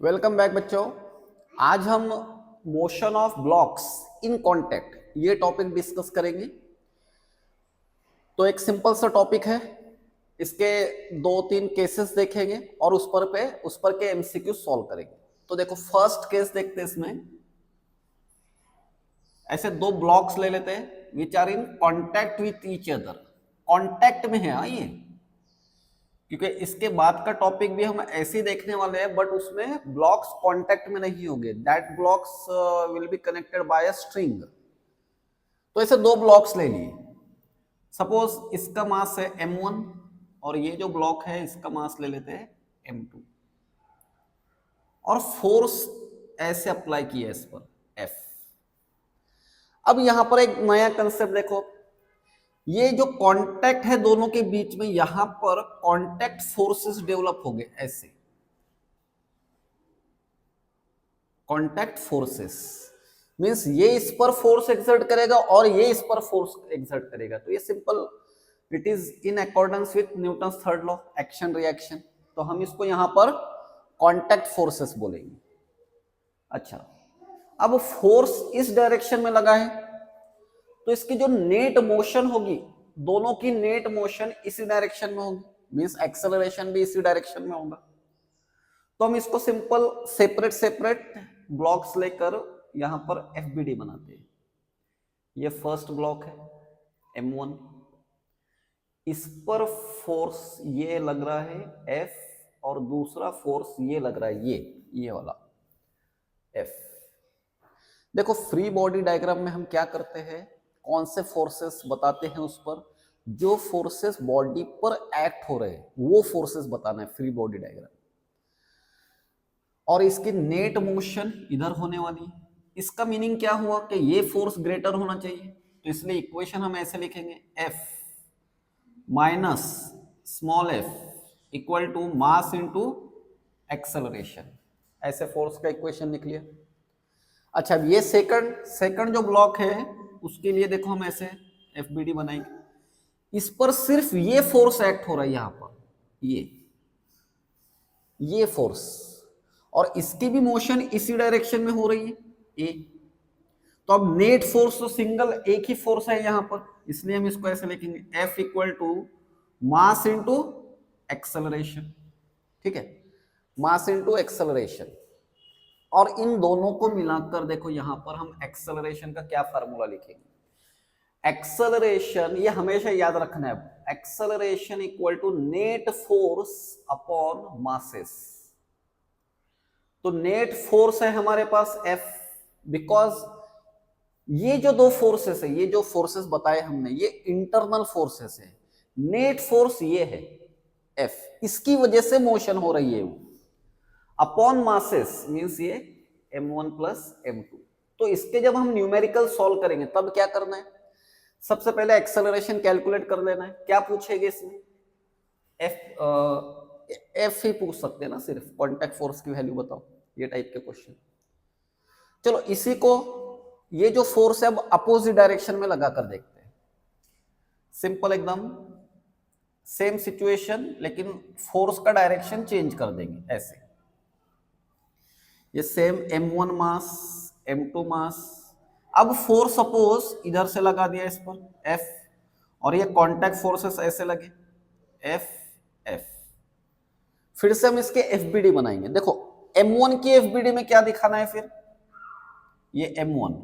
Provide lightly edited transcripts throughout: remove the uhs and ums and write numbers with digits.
Welcome back बच्चों। आज हम motion of blocks in contact ये टॉपिक डिस्कस करेंगे। तो एक सिंपल सा टॉपिक है, इसके दो तीन केसेस देखेंगे और उस पर के एमसीक्यू सॉल्व करेंगे। तो देखो फर्स्ट केस देखते हैं। इसमें ऐसे दो ब्लॉक्स ले लेते हैं which are in contact with each other. Contact में है ये, क्योंकि इसके बाद का टॉपिक भी हम ऐसे ही देखने वाले हैं, बट उसमें ब्लॉक्स कांटेक्ट में नहीं होंगे। That blocks will be connected by a string. तो ऐसे दो ब्लॉक्स ले लिए। सपोज इसका मास है m1 और ये जो ब्लॉक है इसका मास ले लेते हैं m2 और फोर्स ऐसे अप्लाई किया इस पर F। अब यहां पर एक नया कंसेप्ट देखो, ये जो कांटेक्ट है दोनों के बीच में, यहां पर कांटेक्ट फोर्सेस डेवलप हो गए ऐसे। कांटेक्ट फोर्सेस मींस ये इस पर फोर्स एक्सर्ट करेगा और ये इस पर फोर्स एक्सर्ट करेगा। तो ये simple, it is in accordance with Newton's third law action reaction. तो हम इसको यहां पर कांटेक्ट फोर्सेस बोलेंगे। अच्छा, अब फोर्स इस डायरेक्शन में लगा है तो इसकी जो नेट मोशन होगी, दोनों की नेट मोशन इसी डायरेक्शन में होगी, मींस एक्सेलरेशन भी इसी डायरेक्शन में होगा। तो हम इसको सिंपल सेपरेट सेपरेट ब्लॉक्स लेकर यहां पर एफबीडी बनाते हैं। ये फर्स्ट ब्लॉक है M1, इस पर फोर्स ये लग रहा है F और दूसरा फोर्स ये लग रहा है ये वाला F। देखो फ्री बॉडी डायग्राम में हम क्या करते हैं, कौन से फोर्सेस बताते हैं, उस पर जो फोर्सेस बॉडी पर एक्ट हो रहे हैं वो फोर्सेस बताना है फ्री बॉडी डायग्राम। और इसकी नेट मोशन इधर होने वाली है। इसका मीनिंग क्या हुआ कि ये फोर्स ग्रेटर होना चाहिए, तो इसलिए इक्वेशन हम ऐसे लिखेंगे F minus small f equal to mass into acceleration. ऐसे फोर्स का इक्वेशन लिख लिया। अच्छा, अब ये सेकंड जो ब्लॉक है उसके लिए देखो हम ऐसे एफबीडी बनाएंगे। इस पर सिर्फ ये फोर्स एक्ट हो रहा है यहां पर, ये फोर्स, और इसकी भी मोशन इसी डायरेक्शन में हो रही है ए। तो अब नेट फोर्स तो सिंगल एक ही फोर्स है यहां पर, इसलिए हम इसको ऐसे लिखेंगे F equal to mass into acceleration. ठीक है, मास इंटू एक्सेलरेशन। और इन दोनों को मिलाकर देखो यहां पर हम एक्सेलरेशन का क्या फार्मूला लिखेंगे। एक्सेलरेशन, ये हमेशा याद रखना है, acceleration equal to net force upon masses. तो नेट फोर्स है हमारे पास F, बिकॉज ये जो दो फोर्सेस है, ये जो फोर्सेस बताए हमने, ये इंटरनल फोर्सेस है। नेट फोर्स ये है F, इसकी वजह से मोशन हो रही है वो, अपॉन मासेस मींस ये m1 प्लस m2। तो इसके जब हम न्यूमेरिकल सॉल्व करेंगे तब क्या करना है, सबसे पहले एक्सेलरेशन कैलकुलेट कर लेना है। क्या पूछेगा इसमें, एफ ही पूछ सकते हैं ना, सिर्फ कांटेक्ट फोर्स की वैल्यू बताओ, ये टाइप के क्वेश्चन। चलो इसी को, ये जो फोर्स है अब अपोजिट डायरेक्शन में लगा कर देखते हैं। सिंपल एकदम सेम सिचुएशन, लेकिन फोर्स का डायरेक्शन चेंज कर देंगे ऐसे। ये सेम m1 मास m2 मास, अब फोर्स सपोज इधर से लगा दिया इस पर F, और ये कांटेक्ट फोर्सेस ऐसे लगे F F। फिर से हम इसके एफबीडी बनाएंगे। देखो m1 की एफबीडी में क्या दिखाना है फिर, ये m1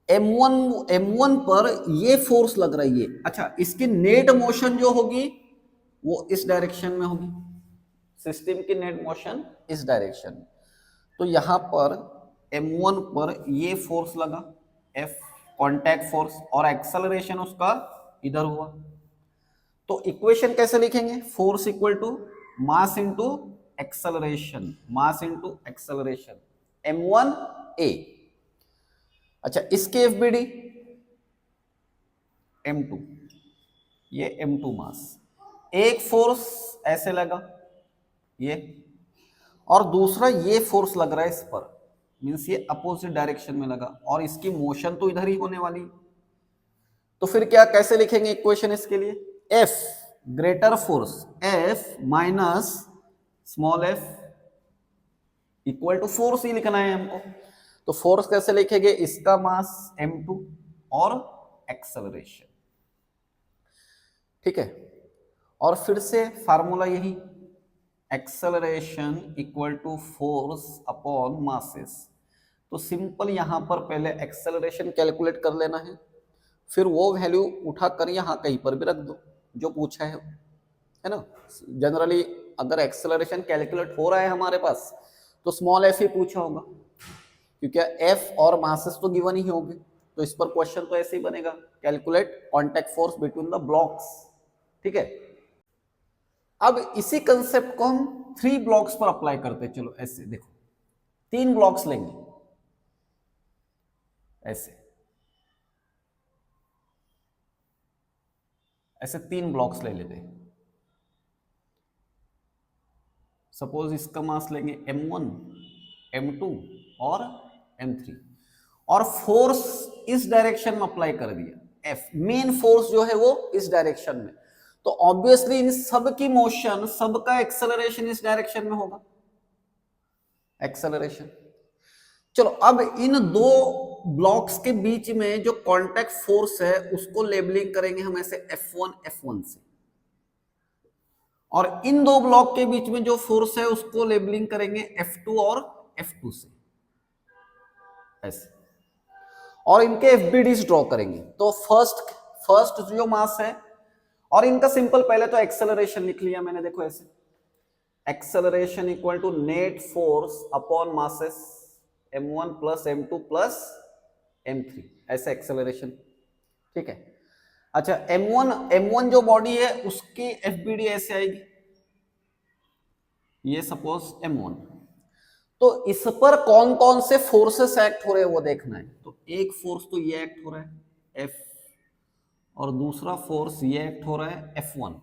m1 पर ये फोर्स लग रहा है ये। अच्छा, इसकी नेट मोशन जो होगी वो इस डायरेक्शन में होगी, सिस्टम की नेट मोशन इस डायरेक्शन। तो यहां पर m1 पर ये फोर्स लगा F, कांटेक्ट फोर्स, और एक्सेलरेशन उसका इधर हुआ। तो इक्वेशन कैसे लिखेंगे, force equal to mass into acceleration, mass into acceleration m1a। अच्छा, इसके एफबीडी m2, ये m2 मास, एक फोर्स ऐसे लगा ये, और दूसरा ये फोर्स लग रहा है इस पर, मींस ये अपोजिट डायरेक्शन में लगा, और इसकी मोशन तो इधर ही होने वाली। तो फिर क्या, कैसे लिखेंगे इक्वेशन इसके लिए, F greater force F minus small f equal to force ही लिखना है हमको। तो फोर्स कैसे लिखेंगे, इसका मास m2 और एक्सेलरेशन, ठीक है। और फिर से फार्मूला यही, acceleration equal to force upon masses. तो सिंपल यहां पर पहले एक्सेलरेशन कैलकुलेट कर लेना है, फिर वो वैल्यू उठाकर यहां कहीं पर भी रख दो जो पूछा है ना। जनरली अगर एक्सेलरेशन कैलकुलेट हो रहा है हमारे पास तो स्मॉल एफ ही पूछा होगा, क्योंकि एफ और मासेस तो गिवन ही होंगे। तो इस पर क्वेश्चन तो ऐसे ही बनेगा, calculate contact force between the blocks, ठीक है। अब इसी कंसेप्ट को हम 3 ब्लॉक्स पर अप्लाई करते हैं। चलो ऐसे देखो, 3 ब्लॉक्स लेंगे, ऐसे ऐसे 3 ब्लॉक्स ले लेते हैं। सपोज इसका मास लेंगे m1, m2 और m3, और फोर्स इस डायरेक्शन में अप्लाई कर दिया, F मेन फोर्स जो है वो इस डायरेक्शन में। तो ऑब्वियसली इन सब की मोशन, सबका एक्सेलरेशन इस डायरेक्शन में होगा, एक्सेलरेशन। चलो अब इन 2 ब्लॉक्स के बीच में जो कांटेक्ट फोर्स है उसको लेबलिंग करेंगे हम ऐसे F1 F1 से, और इन 2 ब्लॉक के बीच में जो फोर्स है उसको लेबलिंग करेंगे F2 और F2 से, ऐसे। और इनके एफबीडीज ड्रॉ करेंगे। तो फर्स्ट जो मास है, और इनका सिंपल पहले तो एक्सेलरेशन लिख लिया मैंने, देखो ऐसे, acceleration equal to net force upon masses m1 plus m2 plus m3, ऐसे एक्सेलरेशन, ठीक है। अच्छा m1 जो बॉडी है उसकी एफबीडी ऐसे आएगी, ये सपोज m1। तो इस पर कौन कौन से फोर्सेस एक्ट हो रहे हैं वो देखना है। तो एक फोर्स तो ये एक्ट हो रहा है F, और दूसरा फोर्स ये एक्ट हो रहा है F1,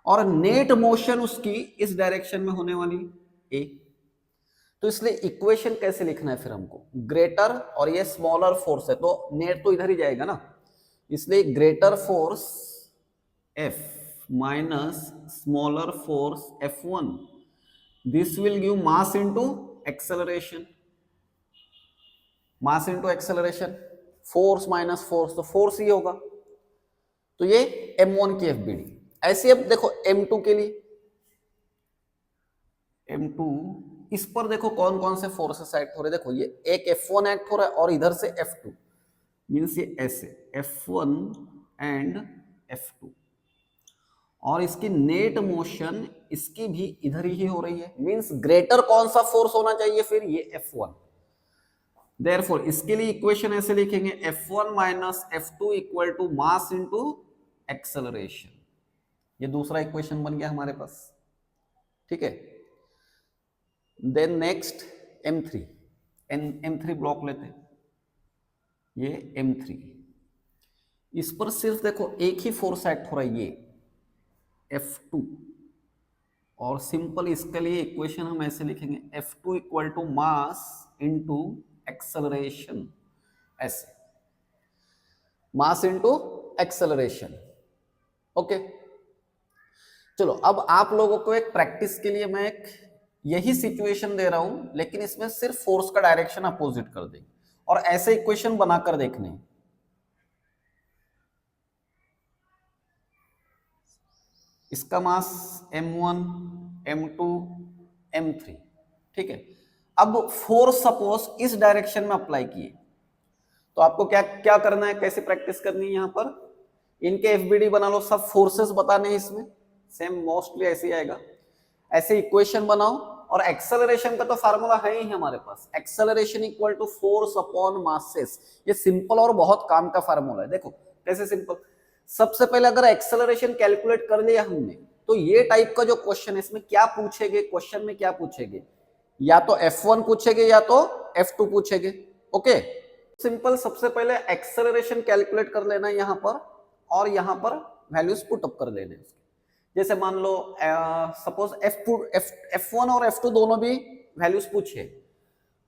और नेट मोशन उसकी इस डायरेक्शन में होने वाली A। तो इसलिए इक्वेशन कैसे लिखना है फिर हमको, ग्रेटर और ये स्मॉलर फोर्स है तो नेट तो इधर ही जाएगा ना, इसलिए greater force F minus smaller force F1, this will give mass into acceleration, mass into acceleration, force minus force तो फोर्स ही होगा। तो ये m1 की एफबीडी। ऐसे अब देखो m2 के लिए, m2 इस पर देखो कौन कौन से फोर्सेस एक्ट हो रहे हैं। देखो ये एक F1 एक्ट हो रहा है और इधर से F2, मींस ये ऐसे F1 एंड F2, और इसकी नेट मोशन इसकी भी इधर ही हो रही है, मींस ग्रेटर कौन सा फोर्स होना चाहिए फिर, ये F1। देयरफॉर इसके लिए इक्वेशन ऐसे लिखेंगे, F1 minus F2 equal to mass into acceleration. ये दूसरा इक्वेशन बन गया हमारे पास, ठीक है। Then next M3, M3 block लेते हैं, ये M3, इस पर सिर्फ देखो एक ही फोर्स एक्ट हो रहा है, ये F2, और सिंपल इसके लिए इक्वेशन हम ऐसे लिखेंगे, F2 equal to mass into acceleration, ऐसे, मास इनटू एक्सेलरेशन, ओके। चलो अब आप लोगों को एक प्रैक्टिस के लिए मैं एक यही सिचुएशन दे रहा हूं, लेकिन इसमें सिर्फ फोर्स का डायरेक्शन अपोजिट कर देंगे और ऐसे इक्वेशन बनाकर देखने। इसका मास m1, m2, m3, ठीक है। अब फोर्स सपोज इस डायरेक्शन में अप्लाई किए, तो आपको क्या क्या करना है, कैसे प्रैक्टिस करनी है, यहां पर इनके एफबीडी बना लो, सब फोर्सेस बताने हैं इसमें, सेम मोस्टली ऐसे ही आएगा। ऐसे इक्वेशन बनाओ, और एक्सेलरेशन का तो फार्मूला है ही हमारे पास, acceleration equal to force upon masses. ये सिंपल और बहुत काम का फार्मूला है। देखो कैसे सिंपल, सबसे पहले अगर एक्सेलरेशन कैलकुलेट कर लिया हमने, तो ये टाइप का जो क्वेश्चन है इसमें क्या पूछेंगे, क्वेश्चन में क्या पूछेंगे, या तो F1 पूछेंगे या तो F2 पूछेंगे, ओके। सिंपल सबसे पहले एक्सेलरेशन कैलकुलेट कर लेना है यहां पर, और यहां पर वैल्यूज पुट अप कर लेने। जैसे मान लो सपोज F1 और F2 दोनों भी वैल्यूज पूछे,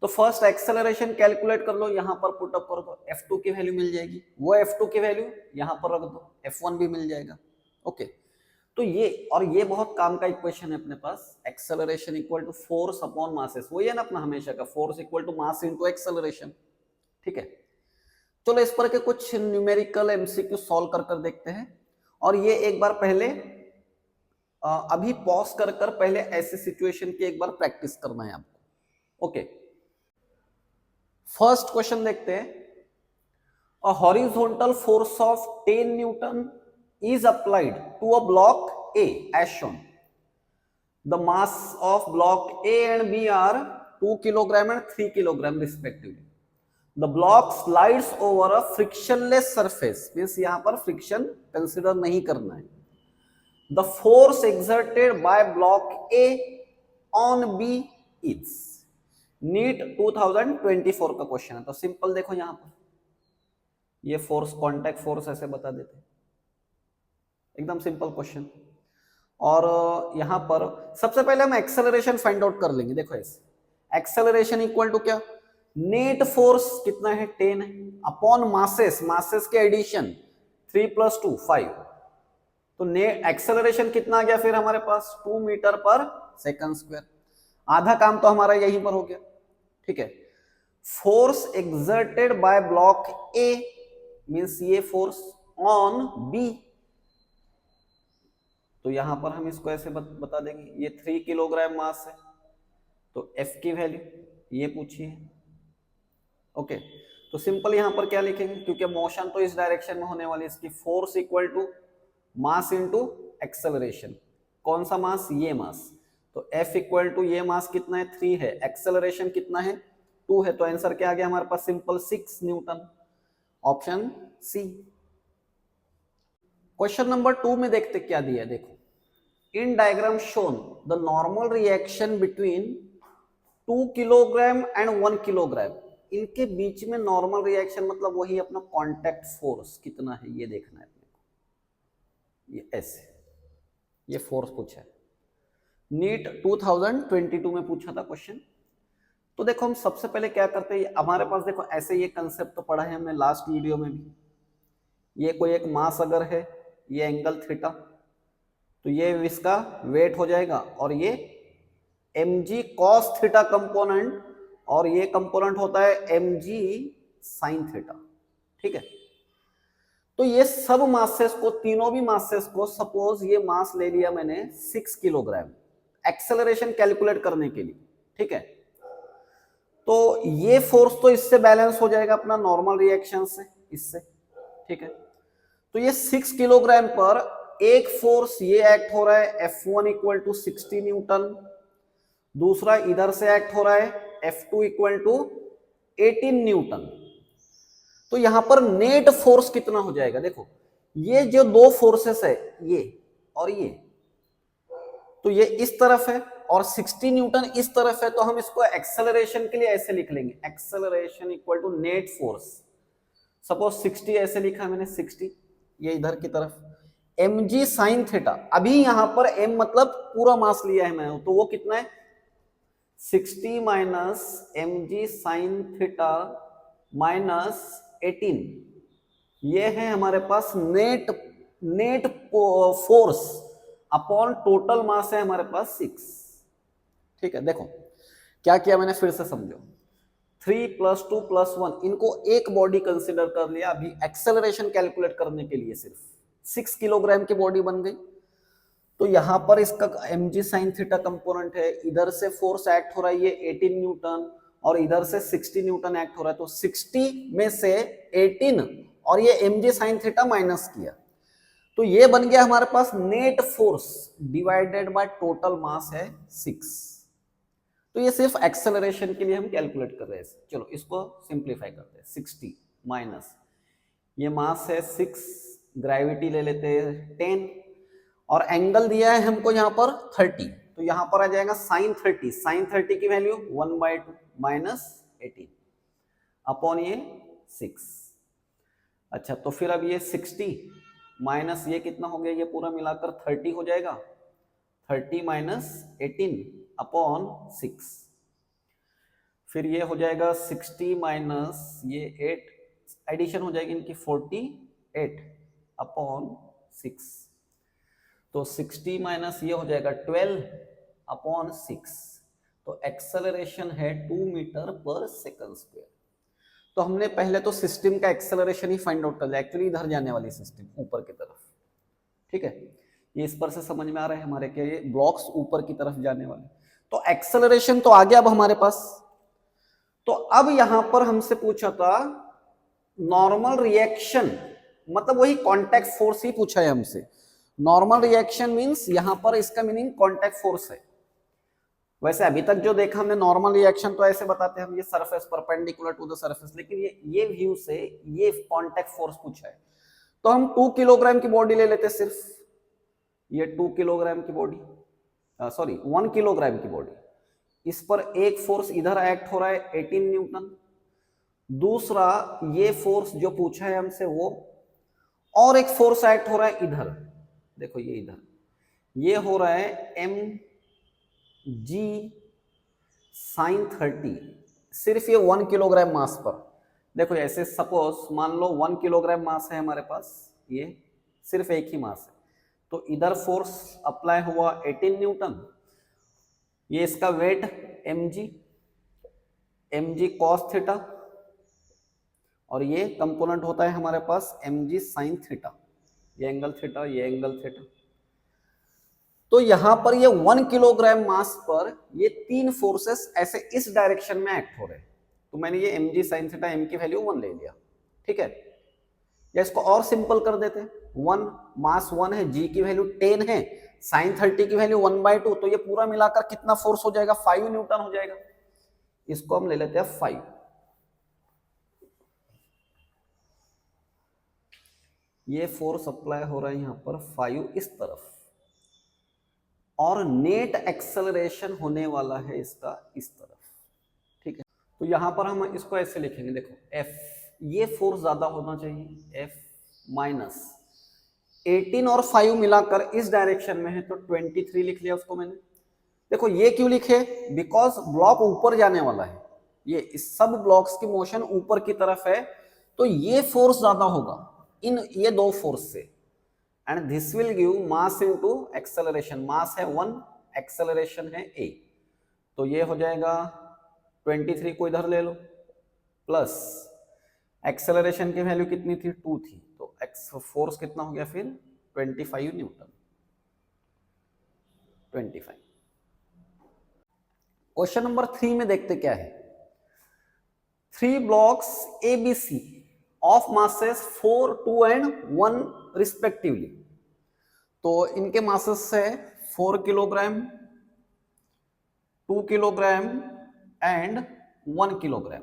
तो फर्स्ट एक्सेलरेशन कैलकुलेट कर लो, यहां पर पुट अप कर दो, F2 की वैल्यू मिल जाएगी, वो F2 की वैल्यू यहां पर रख दो, F1 भी मिल जाएगा, ओके। तो ये और ये बहुत काम का इक्वेशन है अपने पास, acceleration equal to force upon masses, वही है ना अपना हमेशा का, force equal to mass into acceleration. ठीक है, चलो इस पर के कुछ न्यूमेरिकल एमसीक्यू सॉल्व कर कर देखते हैं। और ये एक बार पहले अभी पॉज कर कर पहले ऐसे सिचुएशन की एक बार प्रैक्टिस करना है आपको। ओके, फर्स्ट क्वेश्चन देखते हैं। A horizontal force of 10 Newton is applied to a block A as shown. The mass of block A and B are 2 kilogram and 3 kilogram respectively. The block slides over a frictionless surface, means यहाँ पर friction consider नहीं करना है. The force exerted by block A on B is. NEET 2024 का question है, तो simple देखो यहाँ पर ये फोर्स कांटेक्ट फोर्स ऐसे बता देते, एकदम सिंपल क्वेश्चन। और यहां पर सबसे पहले हम एक्सेलरेशन फाइंड आउट कर लेंगे। देखो ऐसे एक्सेलरेशन इक्वल टू क्या, नेट फोर्स कितना है 10 है, अपॉन मासेस, मासेस के एडिशन 3 + 2 5, तो नेट एक्सेलरेशन कितना आ गया फिर हमारे पास 2 मीटर पर सेकंड स्क्वायर। आधा काम तो हमारा यहीं पर हो गया। ठीक है, force exerted by block A means ये फोर्स ऑन बी, तो यहां पर हम इसको ऐसे बता देंगे, ये 3 किलोग्राम मास है, तो एफ की वैल्यू ये पूछी है। ओके, तो सिंपल यहां पर क्या लिखेंगे, क्योंकि मोशन तो इस डायरेक्शन में होने वाली है, इसकी force equal to mass into acceleration. कौन सा मास, ये मास, तो एफ इक्वल टू ये मास कितना है 3 है, एक्सेलरेशन कितना है 2 है, तो आंसर क्या आ गया हमारे पास simple 6 newton, option C. Question number 2 में देखते क्या दिया है, देखो in diagram shown the normal reaction between 2 kilogram and 1 kilogram, इनके बीच में नॉर्मल रिएक्शन मतलब वही अपना कांटेक्ट फोर्स कितना है ये देखना है अपने को। ये ऐसे ये फोर्स पूछा है, नीट 2022 में पूछा था क्वेश्चन। तो देखो हम सबसे पहले क्या करते हैं, हमारे पास देखो ऐसे ये कंसेप्ट तो पढ़ा है हमने लास्ट वीडियो में भी। ये कोई एक मास अगर है, ये एंगल थीटा, तो ये इसका वेट हो जाएगा, और ये mg cos थीटा कंपोनेंट, और ये कंपोनेंट होता है mg sin थीटा। ठीक है, तो ये सब मासेस को, तीनों भी मासेस को, सपोज ये मास ले लिया मैंने 6 किलोग्राम एक्सेलरेशन कैलकुलेट करने के लिए। ठीक है, तो ये फोर्स तो इससे बैलेंस हो जाएगा अपना नॉर्मल रिएक्शन से, इससे। ठीक है, तो ये 6 किलोग्राम पर एक फोर्स ये एक्ट हो रहा है F1 इक्वल टू 60 न्यूटन, दूसरा इधर से एक्ट हो रहा है F2 इक्वल टू 18 न्यूटन। तो यहां पर नेट फोर्स कितना हो जाएगा, देखो ये जो दो फोर्सेस है ये और ये, तो ये इस तरफ है और 60 न्यूटन इस तरफ है, तो हम इसको एक्सेलरेशन के लिए ऐसे लिख लेंगे, acceleration equal to net force. Suppose 60 ऐसे लिखा मैंने, 60 ये इधर की तरफ, mg sin थीटा, अभी यहां पर m मतलब पूरा मास लिया है मैं, तो वो कितना है 60 minus mg sin theta minus 18, ये है हमारे पास net force upon total mass है हमारे पास 6। ठीक है, देखो क्या किया मैंने, फिर से समझो, 3 + 2 + 1, इनको एक बॉडी कंसिडर कर लिया अभी एक्सेलरेशन कैलकुलेट करने के लिए, सिर्फ 6 किलोग्राम की बॉडी बन गई। तो यहां पर इसका mg sin थीटा कंपोनेंट है, इधर से फोर्स एक्ट हो रहा है ये 18 न्यूटन, और इधर से 60 न्यूटन एक्ट हो रहा है, तो 60 में से 18 और ये mg sin थीटा माइनस किया, तो ये बन गया हमारे पास net force divided by total mass है 6। तो ये सिर्फ एक्सेलरेशन के लिए हम कैलकुलेट कर रहे हैं। चलो इसको सिंप्लीफाई करते हैं, 60 माइनस ये मास है 6, ग्रेविटी ले लेते हैं 10, और एंगल दिया है हमको यहाँ पर 30, तो यहाँ पर आ जाएगा sin 30, sin 30 की वैल्यू 1/2 माइनस 18 अपॉन ये 6। अच्छा, तो फिर अब ये 60 माइनस ये कितना हो गया, ये पूरा मिलाकर 30 हो जाएगा, 30 माइनस 18 अपॉन 6, फिर ये हो जाएगा 60 माइनस ये 8, एडिशन हो जाएगी इनकी 48 अपॉन 6, तो 60 माइनस ये हो जाएगा 12/6, तो एक्सेलरेशन है 2 मीटर पर सेकंड स्क्वायर। तो हमने पहले तो सिस्टम का एक्सेलरेशन ही फाइंड आउट कर लिया, एक्चुअली इधर जाने वाली सिस्टम ऊपर की तरफ, ठीक है। ये इस पर से समझ में आ रहा है हमारे के ये ब्लॉक्स ऊपर की तरफ जाने वाले, तो एक्सेलरेशन तो आ गया अब हमारे पास। तो अब यहां पर हमसे पूछा था नॉर्मल रिएक्शन, मतलब वही कांटेक्ट फोर्स ही पूछा है हमसे। नॉर्मल रिएक्शन मींस यहां पर इसका मीनिंग कांटेक्ट फोर्स है। वैसे अभी तक जो देखा हमने नॉर्मल रिएक्शन तो ऐसे बताते हैं हम, ये surface perpendicular to the surface, लेकिन ये व्यू से ये कांटेक्ट फोर्स पूछा है। तो हम 2 किलोग्राम की बॉडी ले लेते सिर्फ, ये 2 किलोग्राम की बॉडी, सॉरी 1 किलोग्राम की बॉडी, इस पर एक फोर्स इधर एक्ट हो रहा है 18 न्यूटन, दूसरा ये फोर्स जो पूछा है हमसे वो, और एक फोर्स एक्ट हो रहा है इधर, देखो ये इधर, ये हो रहा है mg sin 30, सिर्फ ये 1 किलोग्राम मास पर। देखो ऐसे सपोज मान लो 1 किलोग्राम मास है हमारे पास, ये सिर्फ एक ही मास है, तो इधर फोर्स अप्लाई हुआ 18 न्यूटन, ये इसका वेट mg cos थीटा, और ये कंपोनेंट होता है हमारे पास mg sin थीटा, ये एंगल थीटा, ये एंगल थीटा। तो यहां पर ये 1 किलोग्राम मास पर ये तीन फोर्सेस ऐसे इस डायरेक्शन में एक्ट हो रहे हैं, तो मैंने ये mg sin थीटा m की वैल्यू 1 ले लिया, ठीक है। या इसको और सिंपल कर देते हैं, 1 मास 1 है, g की वैल्यू 10 है, sin 30 की वैल्यू 1/2, तो ये पूरा मिलाकर कितना फोर्स हो जाएगा, 5 न्यूटन हो जाएगा। इसको हम ले लेते हैं 5, ये फोर्स अप्लाई हो रहा है यहां पर 5 इस तरफ, और नेट एक्सेलरेशन होने वाला है इसका इस तरफ, ठीक है। तो यहां पर हम इसको ऐसे लिखेंगे, देखो F, ये फोर्स ज्यादा होना चाहिए, F माइनस 18 और 5 मिलाकर इस डायरेक्शन में है, तो 23 लिख लिया उसको मैंने। देखो ये क्यों लिखे, बिकॉज ब्लॉक ऊपर जाने वाला है, ये इस सब ब्लॉक्स की मोशन ऊपर की तरफ है, तो ये फोर्स ज्यादा होगा इन ये दो फोर्स से, and this will give mass into acceleration, mass है 1, एक्सेलरेशन है a, तो ये हो जाएगा 23 को इधर ले लो, प्लस एक्सेलरेशन की वैल्यू कितनी थी 2 थी, तो फोर्स कितना हो गया फिर 25 न्यूटन, 25। क्वेश्चन नंबर 3 में देखते क्या है, 3 blocks ABC of masses 4, 2 and 1 respectively, तो इनके मासेस है 4 kilogram, 2 kilogram and 1 kilogram,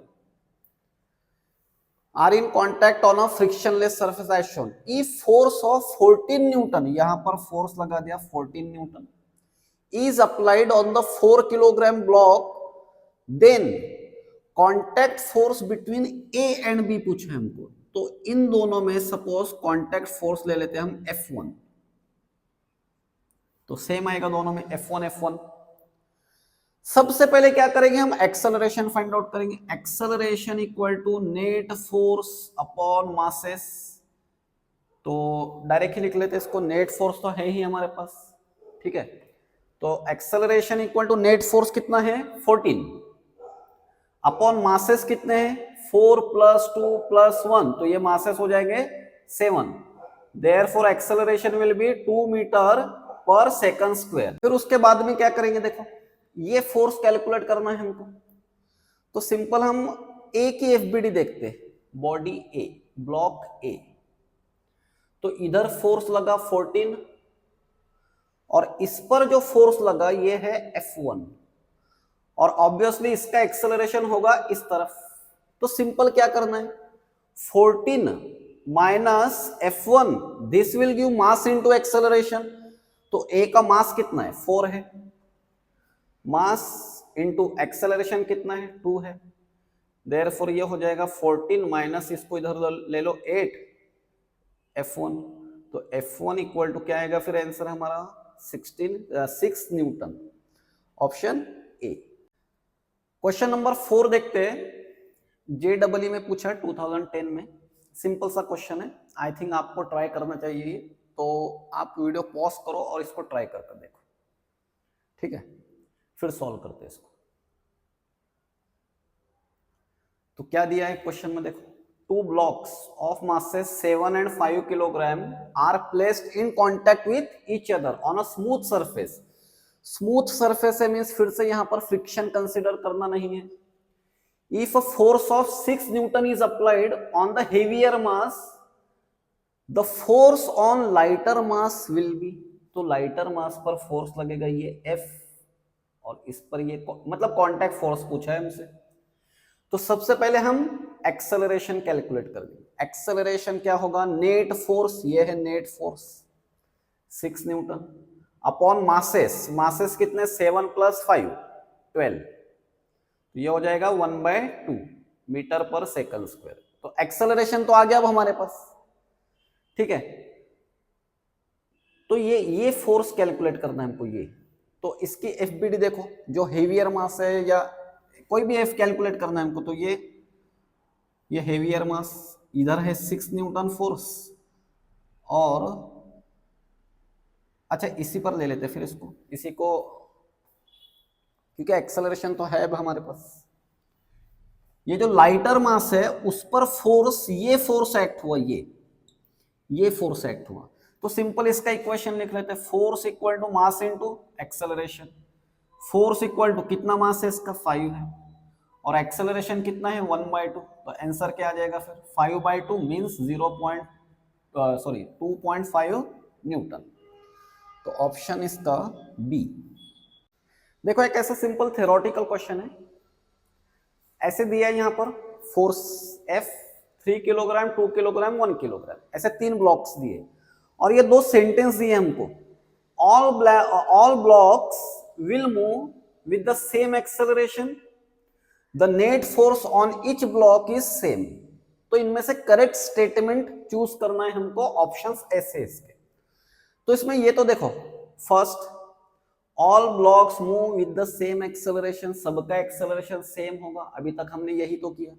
are in contact on a frictionless surface as shown. If force of 14 newton, यहां पर फोर्स लगा दिया 14 newton, is applied on the 4 kilogram block, then contact force between A and B पूछा है हमको, तो इन दोनों में सपोज कॉन्टैक्ट फोर्स ले लेते हैं हम F1, तो सेम आएगा दोनों में F1 F1। सबसे पहले क्या करेंगे हम, एक्सेलरेशन फाइंड आउट करेंगे, acceleration equal to net force upon masses, तो डायरेक्ट ही लिख लेते हैं इसको, नेट फोर्स तो है ही हमारे पास, ठीक है। तो acceleration equal to net force कितना है 14, अपॉन मासेस कितने हैं 4 + 2 + 1, तो ये मासेस हो जाएंगे 7, therefore acceleration will be 2 metre per second square. फिर उसके बाद में क्या करेंगे, देखो ये फोर्स कैलकुलेट करना है हमको, तो सिंपल हम ए की एफबीडी देखते हैं, बॉडी ए, ब्लॉक ए, तो इधर फोर्स लगा 14, और इस पर जो फोर्स लगा ये है F1, और ऑब्वियसली इसका एक्सेलरेशन होगा इस तरफ, तो सिंपल क्या करना है, 14 minus F1, this will give mass into acceleration, तो ए का मास कितना है 4 है, मास इनटू एक्सेलरेशन कितना है 2 है, देयरफॉर ये हो जाएगा 14 माइनस इसको इधर ले लो 8 F1, तो F1 इक्वल टू क्या आएगा फिर आंसर हमारा 6 newton, option A. Question number 4 देखते हैं, JEE में पूछा है 2010 में, सिंपल सा क्वेश्चन है, आई थिंक आपको ट्राई करना चाहिए। तो आप वीडियो पॉज करो और इसको ट्राई करके देखो, ठीक है, फिर सॉल्व करते हैं इसको। तो क्या दिया है क्वेश्चन में, देखो, 2 blocks of masses 7 and 5 kilogram are placed in contact with each other on a smooth surface. Smooth surface है मींस फिर से यहां पर फ्रिक्शन कंसीडर करना नहीं है। If a force of 6 Newton is applied on the heavier mass, the force on lighter mass will be, तो lighter मास पर फोर्स लगेगा ये F, और इस पर ये मतलब कांटेक्ट फोर्स पूछा है हमसे। तो सबसे पहले हम एक्सेलरेशन कैलकुलेट कर देंगे। एक्सेलरेशन क्या होगा, नेट फोर्स, ये है net force 6 Newton upon masses, masses कितने 7 + 5 12, तो ये हो जाएगा 1/2 मीटर पर सेकंड स्क्वायर। तो एक्सेलरेशन तो आ गया अब हमारे पास, ठीक है। तो ये फोर्स कैलकुलेट करना है हमको, ये तो इसकी एफबीडी देखो, जो हेवियर मास है या कोई भी एफ कैलकुलेट करना है हमको, तो ये हेवियर मास इधर है 6 न्यूटन फोर्स, और अच्छा इसी पर ले लेते फिर इसको, इसी को, क्योंकि एक्सेलरेशन तो है अब हमारे पास। ये जो लाइटर मास है उस पर फोर्स, ये फोर्स एक्ट हुआ, ये फोर्स एक्ट हुआ, तो सिंपल इसका इक्वेशन लिख लेते हैं, force equal to mass into acceleration. Force equal to कितना मास है इसका 5 है, और एक्सेलरेशन कितना है 1/2, तो आंसर क्या आ जाएगा फिर 5/2 मींस 2.5 न्यूटन। तो ऑप्शन इसका बी। देखो एक ऐसा सिंपल थ्योरेटिकल क्वेश्चन है, ऐसे दिया है यहां पर force F 3 kilogram 2 kilogram 1 kilogram, ऐसे 3 ब्लॉक्स दिए, और ये 2 सेंटेंस दिए हमको, all blocks will move with the same acceleration, the net force on each block is same. तो इनमें से करेक्ट स्टेटमेंट चूज करना है हमको, ऑप्शंस ऐसे इसके। तो इसमें ये तो देखो, first all blocks move with the same acceleration, सबका एक्सेलरेशन सेम होगा, अभी तक हमने यही तो किया,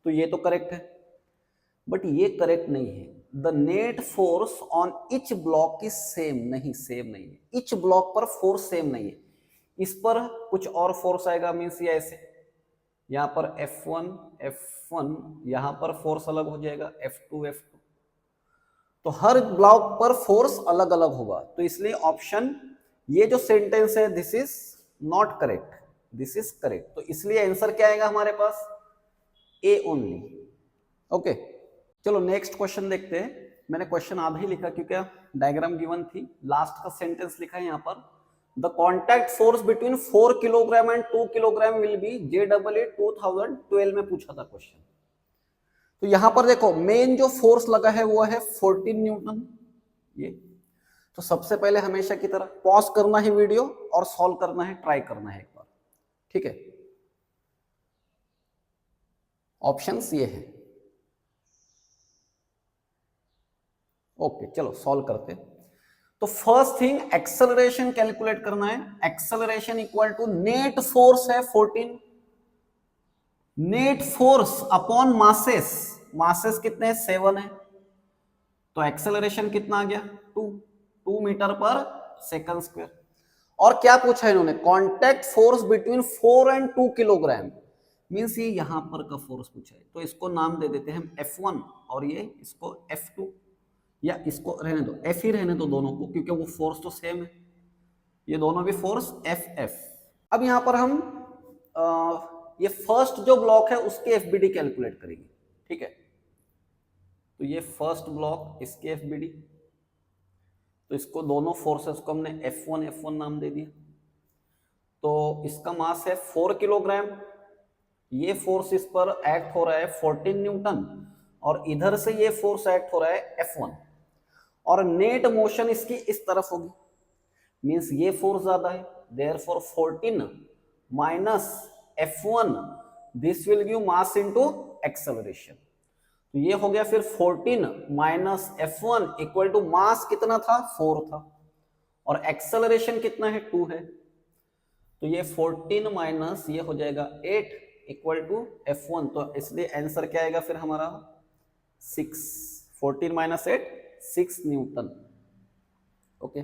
तो ये तो करेक्ट है। बट ये करेक्ट नहीं है, the net force on each block is same, नहीं सेम नहीं है, ईच ब्लॉक पर फोर्स सेम नहीं है, इस पर कुछ और फोर्स आएगा, मीन्स ये ऐसे, यहां पर F1 यहां पर फोर्स अलग हो जाएगा, F2, तो हर ब्लॉक पर फोर्स अलग अलग होगा, तो इसलिए ऑप्शन, ये जो सेंटेंस है this is not correct, this is correct, तो इसलिए आंसर क्या आएगा हमारे पास ए ओनली। ओके, चलो नेक्स्ट क्वेश्चन देखते हैं। मैंने क्वेश्चन आधा ही लिखा क्योंकि डायग्राम गिवन थी, लास्ट का सेंटेंस लिखा है यहाँ पर, the contact force between 4 kilogram and 2 kilogram will be JEE 2012 में पूछा था क्वेश्चन। तो यहां पर देखो मेन जो फोर्स लगा है वो है 14 न्यूटन, ये तो सबसे पहले हमेशा की तरह पॉज करना है वीडियो और सॉल्व करना है, ट्राई करना है एक बार, ठीक है। ऑप्शंस ये है, ओके चलो सॉल्व करते। तो फर्स्ट थिंग एक्सेलरेशन कैलकुलेट करना है, acceleration equal to net force है 14, net force upon masses, masses कितने हैं 7 है, तो एक्सेलरेशन कितना आ गया 2 मीटर पर सेकंड स्क्वायर। और क्या पूछा है इन्होंने, contact force between 4 and 2 kilogram, means ये यहां पर का फोर्स पूछा है, तो इसको नाम दे देते हैं हम F1 और ये इसको F2, या इसको रहने दो F ही रहने दो दोनों को, क्योंकि वो फोर्स तो सेम है, ये दोनों भी फोर्स FF। अब यहां पर हम ये फर्स्ट जो ब्लॉक है उसके FBD कैलकुलेट करेंगे, ठीक है। तो ये फर्स्ट ब्लॉक, इसके FBD, तो इसको दोनों फोर्सेस को हमने F1 नाम दे दिया। तो इसका मास है 4 किलोग्राम, ये फोर्स इस पर एक्ट हो रहा है 14 न्यूटन, और इधर से ये फोर्स एक्ट हो रहा है F1, और नेट मोशन इसकी इस तरफ होगी, मींस ये फोर्स ज्यादा है, therefore 14 minus F1, this will give mass into acceleration. तो ये हो गया फिर 14 माइनस F1 इक्वल टू मास कितना था 4 था, और एक्सेलरेशन कितना है 2 है, तो ये 14 माइनस ये हो जाएगा 8 इक्वल टू F1, तो इसलिए आंसर क्या आएगा फिर हमारा 6, 14 माइनस 8 6 न्यूटन। ओके।